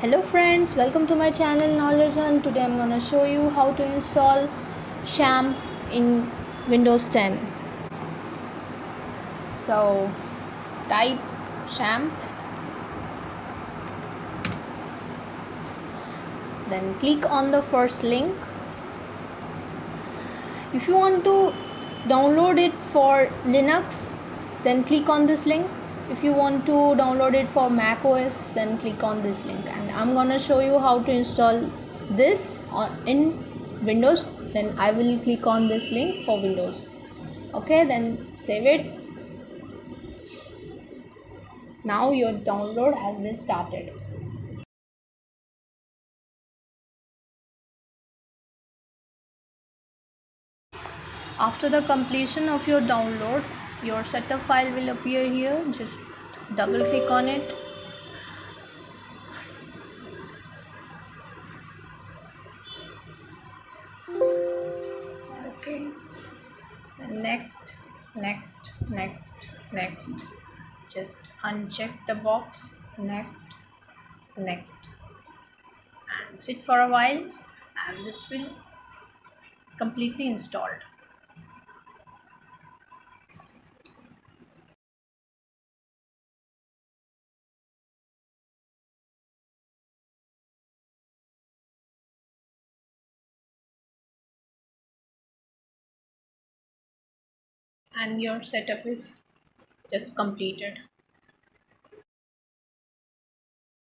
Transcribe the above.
Hello friends, welcome to my channel Knowledge, and today I'm gonna show you how to install XAMPP in Windows 10. So type XAMPP, then click on the first link. If you want to download it for Linux, then click on this link. If you want to download it for Mac OS, then click on this link, and I'm gonna show you how to install this in Windows. Then I will click on this link for Windows. Okay, then save it. Now your download has been started. After the completion of your download, your setup file will appear here. Just double click on it. Okay, next, next. Just uncheck the box. Next, and sit for a while, and this will completely installed. And your setup is just completed.